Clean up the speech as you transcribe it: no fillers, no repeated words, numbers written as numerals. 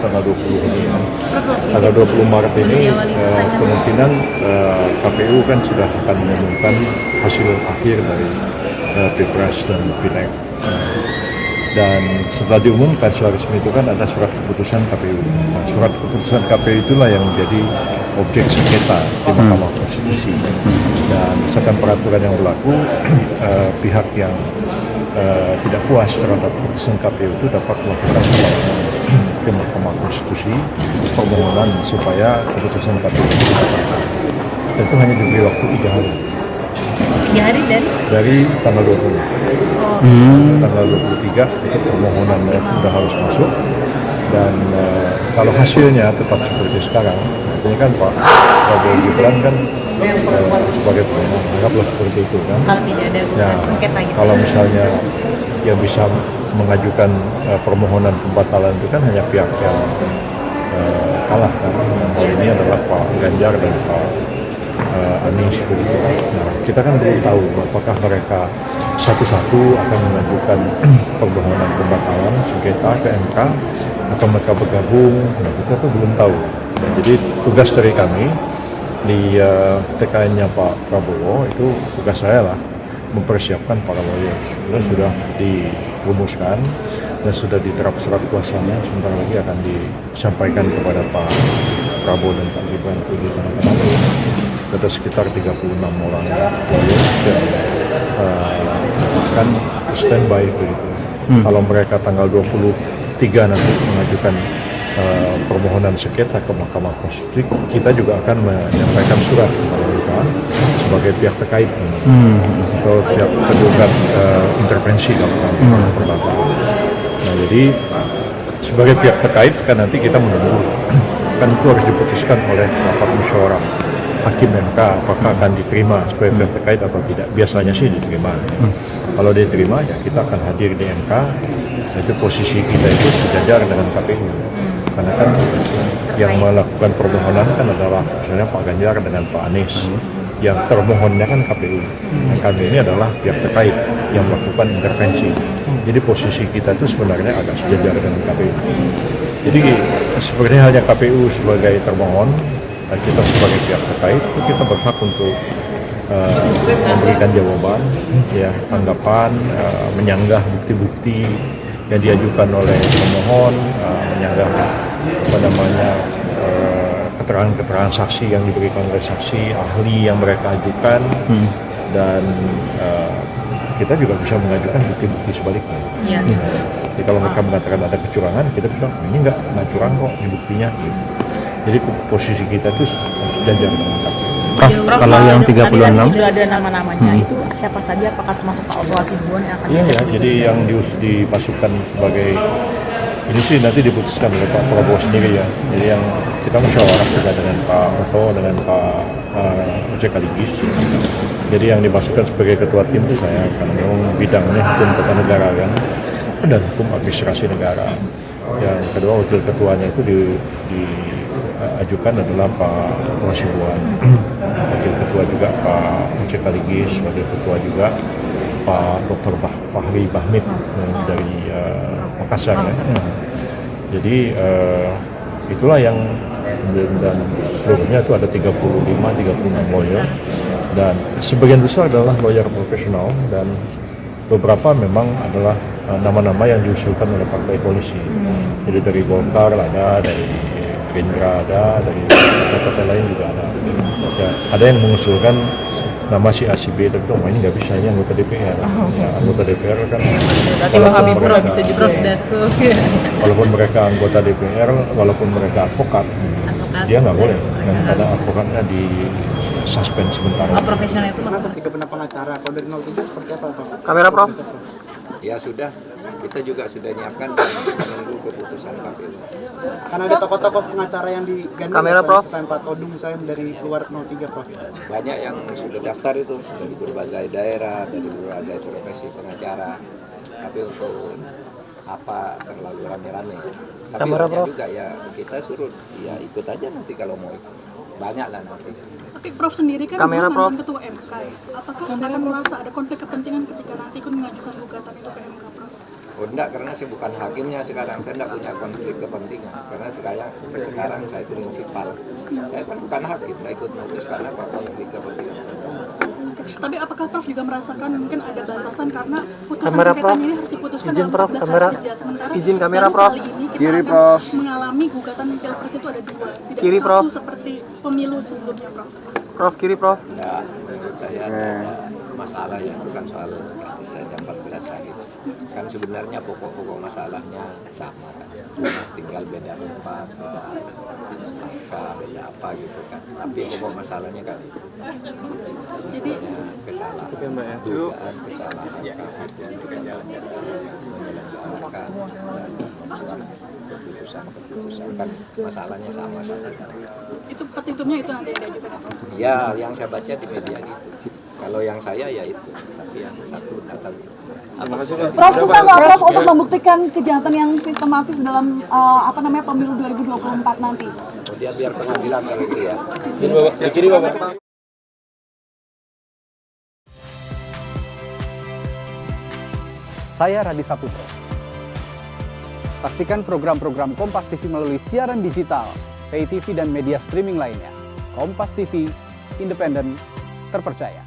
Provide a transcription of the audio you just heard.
tanggal 20 ini. Tanggal 20 Maret ini kemungkinan KPU kan sudah akan mengumumkan hasil akhir dari Pilpres dan Pileg. Dan setelah diumumkan secara resmi itu kan ada surat keputusan KPU. Nah, surat keputusan KPU itulah yang menjadi objek sengketa di Mahkamah Konstitusi. Dan berdasarkan peraturan yang berlaku, pihak yang tidak puas terhadap keputusan KPU itu dapat melakukan perlawanan ke Mahkamah Konstitusi, permohonan supaya keputusan KPU itu dibatalkan. Dan itu hanya diberi waktu 3 hari. 3 hari dari tanggal 20. Tanggal 23 itu permohonannya sudah harus masuk. Dan kalau hasilnya tetap seperti sekarang, artinya kan Pak Prabowo Gibran kan sebagai pemenang, anggaplah seperti itu kan. Kalau tidak ada sengketa gitu. Kalau misalnya yang bisa mengajukan permohonan pembatalan itu kan hanya pihak yang kalah kan. Hal ini adalah Pak Ganjar dan Pak Anies begitu. Nah, kita kan belum tahu apakah mereka satu-satu akan mengajukan permohonan pembatalan sengketa ke MK atau mereka bergabung. Nah, kita tuh belum tahu. Nah, jadi tugas dari kami di TKN-nya Pak Prabowo itu tugas saya lah mempersiapkan para lawyer. Sudah dirumuskan dan sudah diterap surat kuasanya, sebentar lagi akan disampaikan kepada Pak Prabowo dan Pak Gibran itu ditandatangani. Ada sekitar 36 orang lawyer dan akan standby begitu. Kalau mereka tanggal 23 nanti mengajukan permohonan sengketa ke Mahkamah Konstitusi, kita juga akan menyampaikan surat kepada mereka sebagai pihak terkait atau pihak tergugat intervensi dalam perkara. Nah, jadi sebagai pihak terkait kan nanti kita menunggu, kan itu harus diputuskan oleh rapat musyawarah hakim MK apakah akan diterima sebagai pihak terkait atau tidak. Biasanya sih diterima. Kalau diterima ya kita akan hadir di MK. Itu posisi kita itu sejajar dengan KPU. Karena kan yang melakukan permohonan kan adalah misalnya Pak Ganjar dengan Pak Anies. Yang termohonnya kan KPU. Nah, kami ini adalah pihak terkait yang melakukan intervensi. Jadi posisi kita itu sebenarnya agak sejajar dengan KPU. Jadi sebenarnya hanya KPU sebagai termohon, dan kita sebagai pihak terkait itu kita berhak untuk memberikan jawaban, ya, tanggapan, menyanggah bukti-bukti yang diajukan oleh pemohon, menyanggah keterangan-keterangan saksi yang diberikan oleh saksi ahli yang mereka ajukan, dan kita juga bisa mengajukan bukti-bukti sebaliknya. Jadi kalau mereka mengatakan ada kecurangan, kita bilang ini nggak curang kok, ini buktinya. Gitu. Jadi posisi kita itu sejajar dengan KPU. Kalau yang 36 sudah ada nama-namanya itu siapa saja, apakah termasuk Pak Oto Hasibuan yang akan jadi yang dimasukkan sebagai ini sih nanti diputuskan oleh Pak Prabowo sendiri ya. Jadi yang kita musyawarah juga dengan Pak Oto, dengan Pak Ojek Aligis. Jadi yang dimasukkan sebagai ketua tim itu saya, karena memang bidangnya hukum tata negara kan, dan hukum administrasi negara. Yang kedua wakil ketuanya itu diajukan adalah Pak Hasibuan. Wakil ketua juga Pak Ojek Aligis, wakil ketua juga Pak Dr. Fahri Bahmid dari Makassar ya. Jadi itulah yang, dan seluruhnya itu ada 36 lawyer, dan sebagian besar adalah lawyer profesional, dan beberapa memang adalah nama-nama yang diusulkan oleh partai koalisi. Jadi dari Golkar ada, dari Gerindra ada, dari partai lain juga ada. Ya, ada yang mengusulkan nama si A, si B, tapi ini nggak bisa, ini anggota DPR. Ya, anggota DPR kan walaupun mereka anggota DPR, walaupun mereka advokat, dia nggak boleh. Dan ada advokatnya di suspend sebentar. Profesional itu maksudnya tiga pengacara, kalau dari 03 seperti apa Pak? Kamera Prof. Ya sudah, kita juga sudah nyiapkan menunggu keputusan KPU. Karena ada tokoh-tokoh pengacara yang digandeng, Kamera, Prof. Misalnya Pak Todung, misalnya dari luar 03 Prof. Banyak yang sudah daftar itu dari berbagai daerah, dari berbagai profesi pengacara. Tapi untuk apa terlalu rame-rame. Tapi banyak juga ya kita suruh ya ikut aja nanti kalau mau ikut. Banyak lah nanti. Tapi Prof sendiri kan mantan ketua MK ya. Apakah akan merasa ada konflik kepentingan ketika nanti ikut mengajukan gugatan itu ke MK, Prof? Oh enggak, karena saya bukan hakimnya sekarang, saya enggak punya konflik kepentingan. Karena sekarang saya prinsipal. Saya kan bukan hakim, enggak ikut mutus karena apa konflik kepentingan. Tapi apakah Prof juga merasakan mungkin ada batasan karena putusan Kamera, sengketa Prof. ini harus diputuskan Izin, dalam Prof. 14 Kamera. hari kerja. Sementara Izin kamera, baru Prof. kali ini kita Kiri, akan Prof. mengalami gugatan pilpres itu ada 2, tidak Kiri, satu Prof. seperti pemilu sebelumnya, Prof. Prof, kiri Prof. Enggak, menurut saya tidak ada masalah ya, itu kan soal gratis saja 14 hari. Kan sebenarnya pokok-pokok masalahnya sama kan. Tinggal beda tempat, beda angka, beda apa gitu kan. Tapi pokok masalahnya kan itu. Jadi Kesalahan, dugaan kesalahan KPU dalam menyelenggarakan keputusan kan masalahnya sama. itu petitumnya itu nanti yang diajukan ya, Prof. Ya, yang saya baca di media gitu. Kalau yang saya ya itu, tapi yang satu data gitu. Prof, susah nggak Prof untuk membuktikan kejahatan yang sistematis dalam pemilu 2024 nanti? Kemudian biar pengadilan kalau itu ya. Saya Radi Saputro. Saksikan program-program Kompas TV melalui siaran digital, pay TV dan media streaming lainnya. Kompas TV, independen, terpercaya.